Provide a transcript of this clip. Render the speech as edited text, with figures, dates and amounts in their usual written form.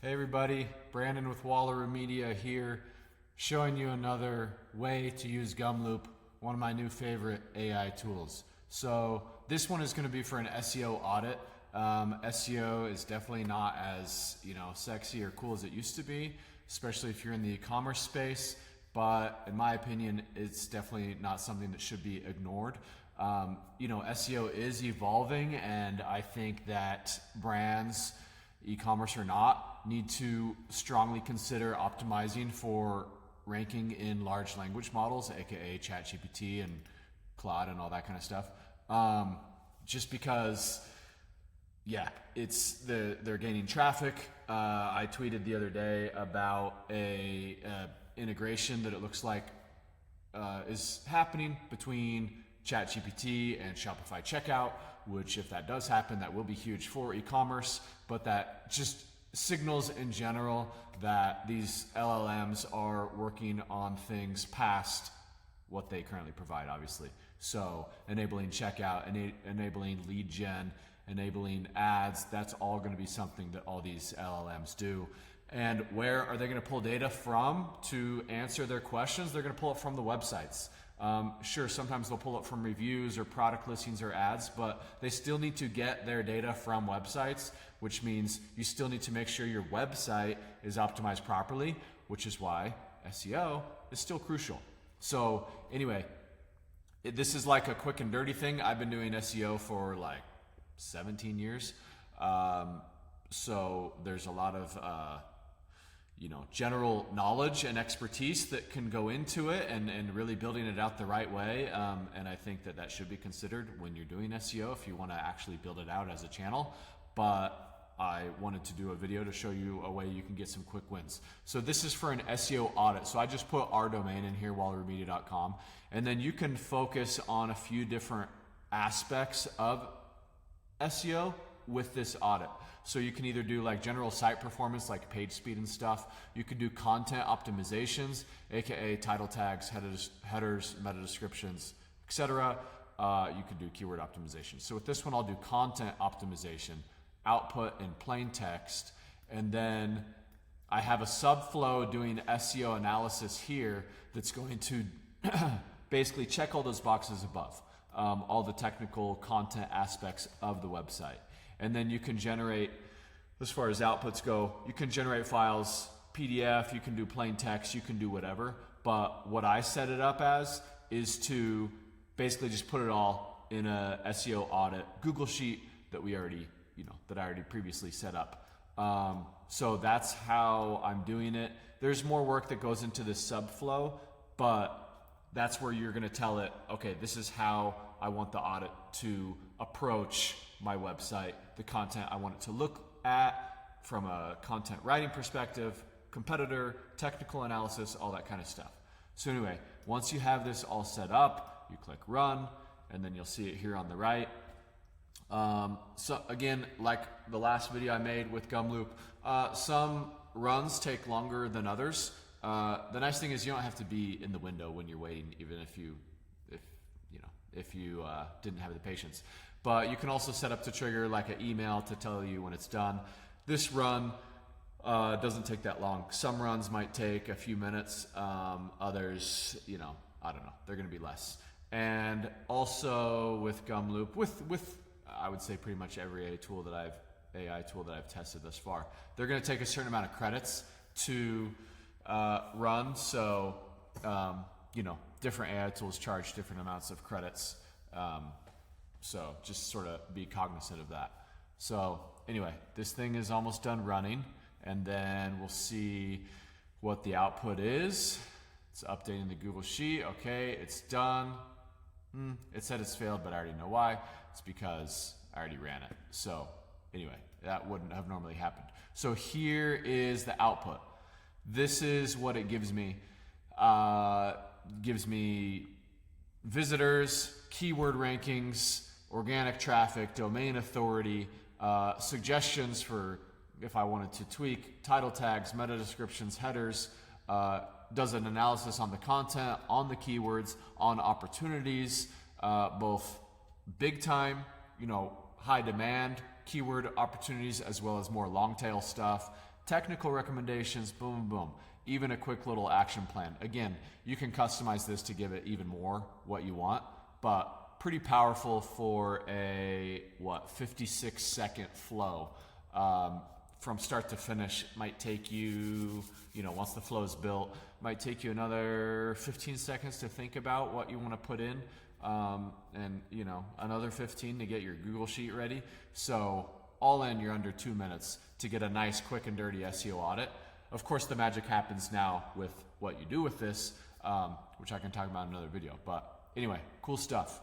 Hey everybody, Brandon with Wallaroo Media here, showing you another way to use Gumloop, one of my new favorite AI tools. So this one is going to be for an SEO audit. SEO is definitely not as sexy or cool as it used to be, especially if you're in the e-commerce space. But in my opinion, it's definitely not something that should be ignored. SEO is evolving, and I think that brands, e-commerce or not, need to strongly consider optimizing for ranking in large language models, aka ChatGPT and Claude and all that kind of stuff. Just because, they're gaining traffic. I tweeted the other day about a integration that it looks like is happening between ChatGPT and Shopify Checkout, which if that does happen, that will be huge for e-commerce, but that just signals in general that these LLMs are working on things past what they currently provide, obviously. So enabling checkout, enabling lead gen, enabling ads, that's all going to be something that all these LLMs do. And where are they going to pull data from to answer their questions? They're going to pull it from the websites. Sure, sometimes they'll pull it from reviews or product listings or ads, but they still need to get their data from websites, which means you still need to make sure your website is optimized properly, which is why SEO is still crucial. So anyway, this is like a quick and dirty thing. I've been doing SEO for like 17 years. So there's a lot of general knowledge and expertise that can go into it and really building it out the right way. And I think that should be considered when you're doing SEO if you want to actually build it out as a channel. But I wanted to do a video to show you a way you can get some quick wins. So this is for an SEO audit. So I just put our domain in here, wallaroomedia.com, and then you can focus on a few different aspects of SEO with this audit. So you can either do like general site performance, like page speed and stuff. You could do content optimizations, aka title tags, headers, meta descriptions, etc. You could do keyword optimization. So with this one, I'll do content optimization, output in plain text, and then I have a subflow doing SEO analysis here that's going to basically check all those boxes above, all the technical content aspects of the website. And then you can generate, as far as outputs go, you can generate files, PDF, you can do plain text, you can do whatever. But what I set it up as is to basically just put it all in a SEO audit Google Sheet that we already, that I already previously set up. So that's how I'm doing it. There's more work that goes into this subflow, but that's where you're going to tell it, okay, this is how I want the audit to approach my website, the content I want it to look at from a content writing perspective, competitor, technical analysis, all that kind of stuff. So anyway, once you have this all set up, you click run, and then you'll see it here on the right. So again, like the last video I made with Gumloop, some runs take longer than others. The nice thing is you don't have to be in the window when you're waiting, even if you didn't have the patience. But you can also set up to trigger like an email to tell you when it's done. This run doesn't take that long. Some runs might take a few minutes. Others, I don't know, they're going to be less. And also with Gumloop, with I would say pretty much every AI tool that I've tested thus far, they're going to take a certain amount of credits to run. So different AI tools charge different amounts of credits. So just sort of be cognizant of that. So anyway, this thing is almost done running, and then we'll see what the output is. It's updating the Google Sheet. Okay, it's done. It said it's failed, but I already know why. It's because I already ran it. So anyway, that wouldn't have normally happened. So here is the output. This is what it gives me. Gives me visitors, keyword rankings, organic traffic, domain authority, suggestions for if I wanted to tweak, title tags, meta descriptions, headers, does an analysis on the content, on the keywords, on opportunities, both big time, high demand keyword opportunities, as well as more long tail stuff, technical recommendations, boom, boom. Even a quick little action plan. Again, you can customize this to give it even more what you want, but pretty powerful for a, 56-second flow. From start to finish might take you, once the flow is built, might take you another 15 seconds to think about what you want to put in, and another 15 to get your Google Sheet ready. So all in, you're under 2 minutes to get a nice, quick and dirty SEO audit. Of course, the magic happens now with what you do with this, which I can talk about in another video. But anyway, cool stuff.